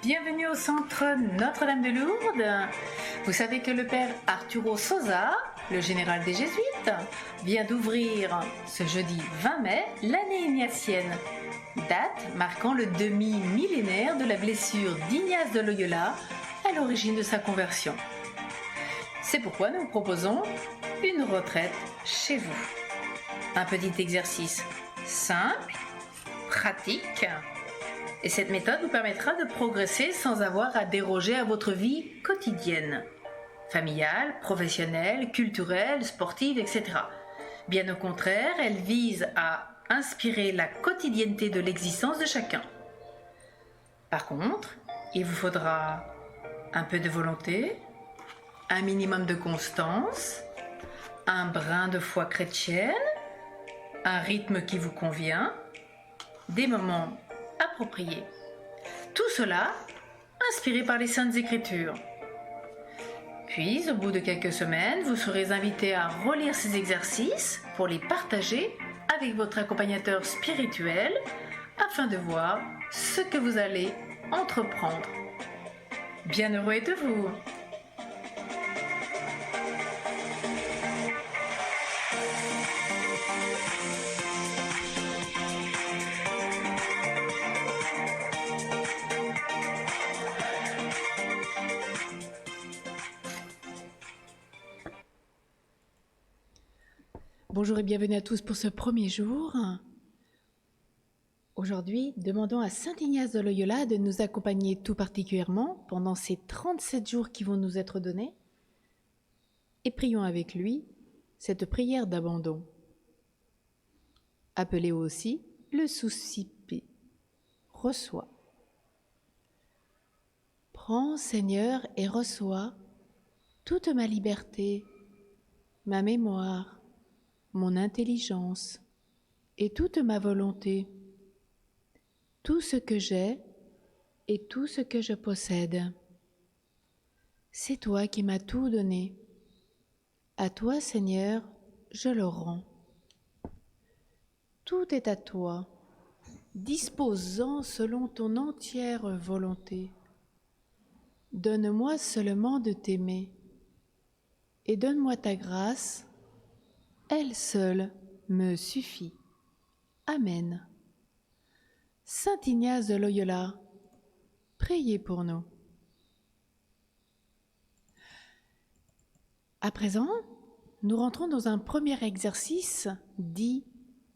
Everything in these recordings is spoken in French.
Bienvenue au centre Notre-Dame de Lourdes. Vous savez que le père Arturo Sosa, le général des Jésuites, vient d'ouvrir ce jeudi 20 mai l'année ignatienne, date marquant le demi-millénaire de la blessure d'Ignace de Loyola à l'origine de sa conversion. C'est pourquoi nous proposons une retraite chez vous. Un petit exercice simple, pratique, et cette méthode vous permettra de progresser sans avoir à déroger à votre vie quotidienne, familiale, professionnelle, culturelle, sportive, etc. Bien au contraire, elle vise à inspirer la quotidienneté de l'existence de chacun. Par contre, il vous faudra un peu de volonté, un minimum de constance, un brin de foi chrétienne, un rythme qui vous convient, des moments appropriés. Tout cela inspiré par les Saintes Écritures. Puis, au bout de quelques semaines, vous serez invité à relire ces exercices pour les partager avec votre accompagnateur spirituel afin de voir ce que vous allez entreprendre. Bien heureux êtes-vous! Bonjour et bienvenue à tous pour ce premier jour. Aujourd'hui, demandons à Saint Ignace de Loyola de nous accompagner tout particulièrement pendant ces 37 jours qui vont nous être donnés et prions avec lui cette prière d'abandon, appelée aussi le soucipe. Reçois. Prends, Seigneur, et reçois toute ma liberté, ma mémoire, mon intelligence et toute ma volonté, tout ce que j'ai et tout ce que je possède. C'est toi qui m'as tout donné. À toi, Seigneur, je le rends. Tout est à toi. Dispose-en selon ton entière volonté. Donne-moi seulement de t'aimer et donne-moi ta grâce. Elle seule me suffit. Amen. Saint Ignace de Loyola, priez pour nous. À présent, nous rentrons dans un premier exercice dit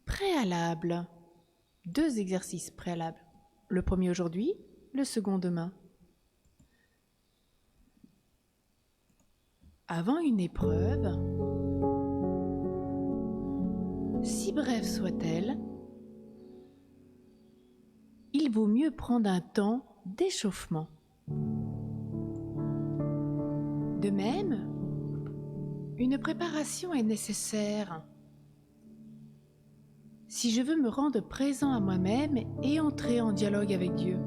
préalable. 2 exercices préalables. Le premier aujourd'hui, le second demain. Avant une épreuve, si brève soit-elle, il vaut mieux prendre un temps d'échauffement. De même, une préparation est nécessaire. Si je veux me rendre présent à moi-même et entrer en dialogue avec Dieu,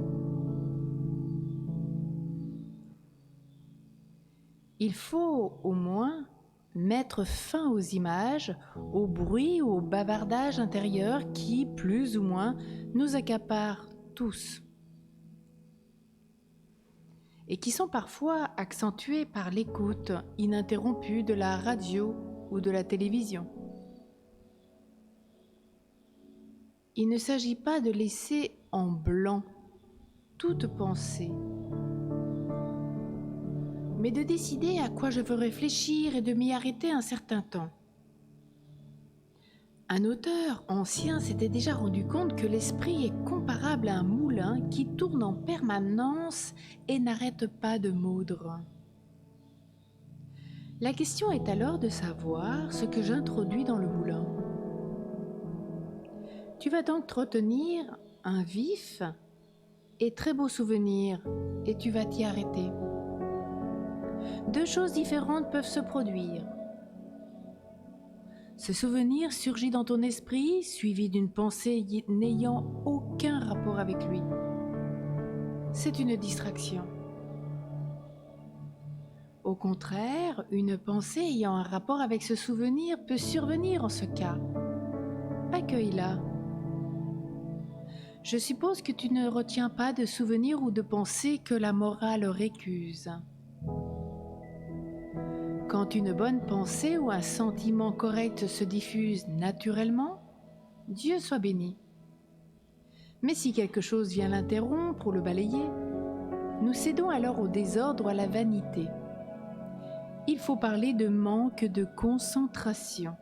il faut au moins mettre fin aux images, aux bruits ou au bavardage intérieur qui, plus ou moins, nous accaparent tous et qui sont parfois accentués par l'écoute ininterrompue de la radio ou de la télévision. Il ne s'agit pas de laisser en blanc toute pensée, mais de décider à quoi je veux réfléchir et de m'y arrêter un certain temps. Un auteur ancien s'était déjà rendu compte que l'esprit est comparable à un moulin qui tourne en permanence et n'arrête pas de moudre. La question est alors de savoir ce que j'introduis dans le moulin. Tu vas donc retenir un vif et très beau souvenir et tu vas t'y arrêter. 2 choses différentes peuvent se produire. Ce souvenir surgit dans ton esprit, suivi d'une pensée n'ayant aucun rapport avec lui. C'est une distraction. Au contraire, une pensée ayant un rapport avec ce souvenir peut survenir en ce cas. Accueille-la. Je suppose que tu ne retiens pas de souvenirs ou de pensées que la morale récuse. Quand une bonne pensée ou un sentiment correct se diffuse naturellement, Dieu soit béni. Mais si quelque chose vient l'interrompre ou le balayer, nous cédons alors au désordre ou à la vanité. Il faut parler de manque de concentration.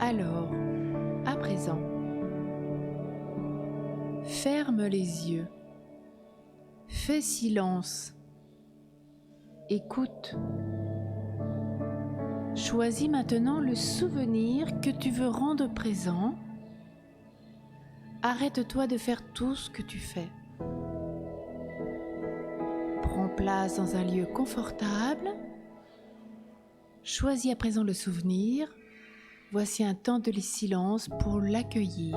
Alors, à présent, ferme les yeux, fais silence, écoute. Choisis maintenant le souvenir que tu veux rendre présent. Arrête-toi de faire tout ce que tu fais. Prends place dans un lieu confortable. Choisis à présent le souvenir. Voici un temps de silence pour l'accueillir.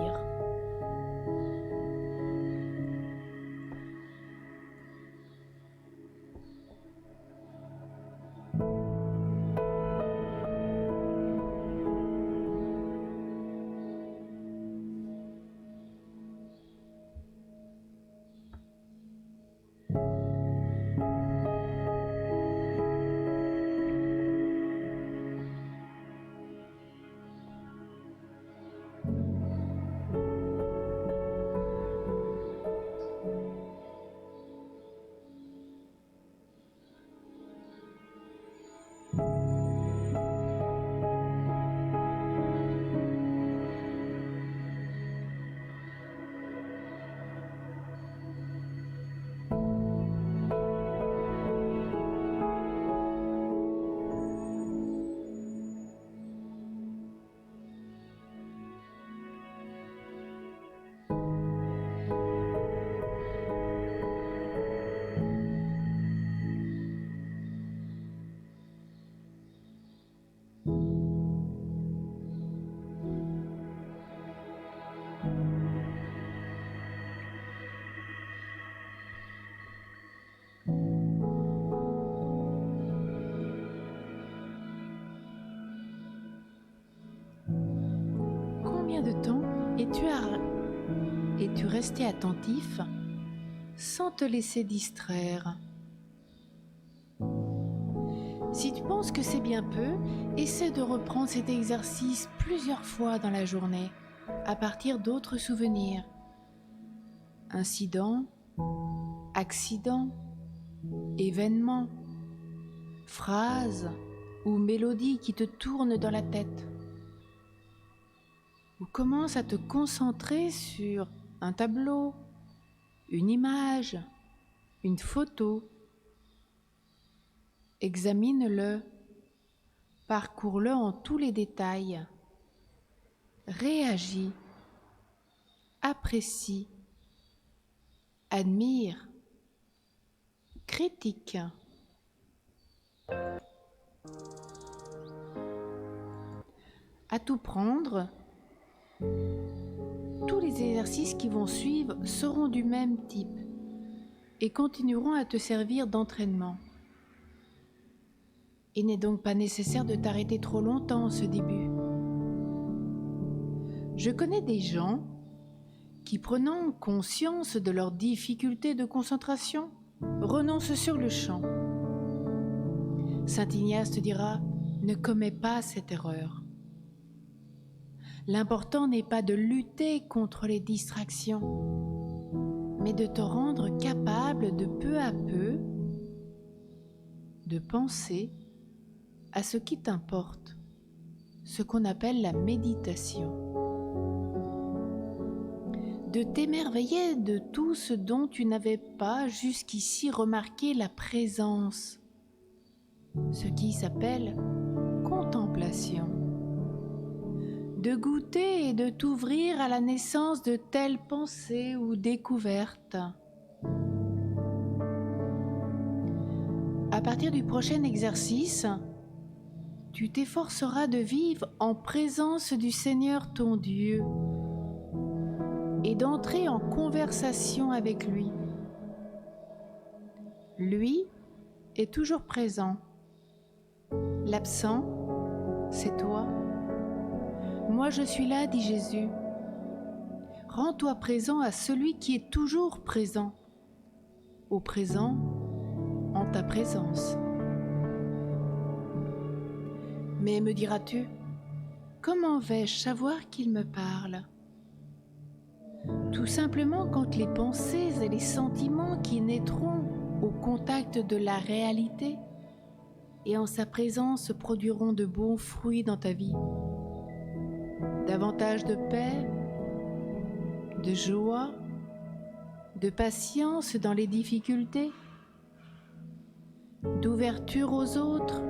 Combien de temps es-tu resté attentif sans te laisser distraire? Si tu penses que c'est bien peu, essaie de reprendre cet exercice plusieurs fois dans la journée, à partir d'autres souvenirs. Incidents, accidents, événements, phrases ou mélodies qui te tournent dans la tête. Ou commence à te concentrer sur un tableau, une image, une photo. Examine-le, parcours-le en tous les détails, réagis, apprécie, admire, critique. À tout prendre, tous les exercices qui vont suivre seront du même type et continueront à te servir d'entraînement. Il n'est donc pas nécessaire de t'arrêter trop longtemps en ce début. Je connais des gens qui, prenant conscience de leurs difficultés de concentration, renoncent sur le champ. Saint Ignace te dira « Ne commets pas cette erreur ». L'important n'est pas de lutter contre les distractions, mais de te rendre capable de peu à peu de penser à ce qui t'importe, ce qu'on appelle la méditation. De t'émerveiller de tout ce dont tu n'avais pas jusqu'ici remarqué la présence, ce qui s'appelle contemplation. De goûter et de t'ouvrir à la naissance de telles pensées ou découvertes. À partir du prochain exercice, tu t'efforceras de vivre en présence du Seigneur ton Dieu et d'entrer en conversation avec lui. Lui est toujours présent. L'absent, c'est toi. Moi je suis là, dit Jésus. Rends-toi présent à celui qui est toujours présent, au présent, en ta présence. Mais me diras-tu, comment vais-je savoir qu'il me parle ? Tout simplement quand les pensées et les sentiments qui naîtront au contact de la réalité et en sa présence produiront de bons fruits dans ta vie. Davantage de paix, de joie, de patience dans les difficultés, d'ouverture aux autres,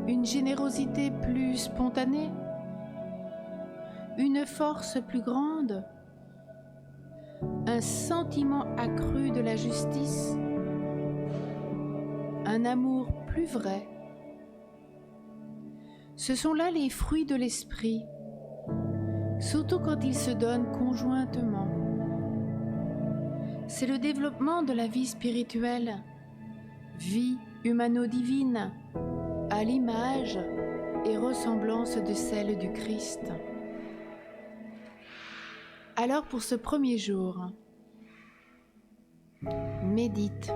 une générosité plus spontanée, une force plus grande, un sentiment accru de la justice, un amour plus vrai. Ce sont là les fruits de l'esprit, surtout quand ils se donnent conjointement. C'est le développement de la vie spirituelle, vie humano-divine, à l'image et ressemblance de celle du Christ. Alors pour ce premier jour, médite,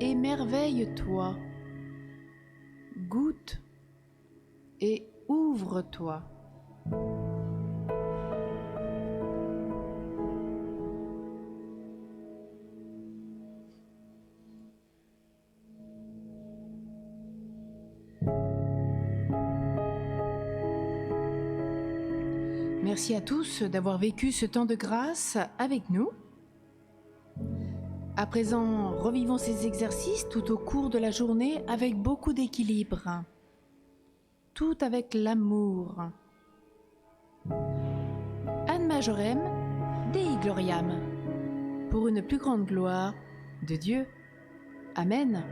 émerveille-toi, goûte et ouvre-toi. Merci à tous d'avoir vécu ce temps de grâce avec nous. À présent, revivons ces exercices tout au cours de la journée avec beaucoup d'équilibre, tout avec l'amour. Ad Majorem Dei Gloriam, pour une plus grande gloire de Dieu. Amen.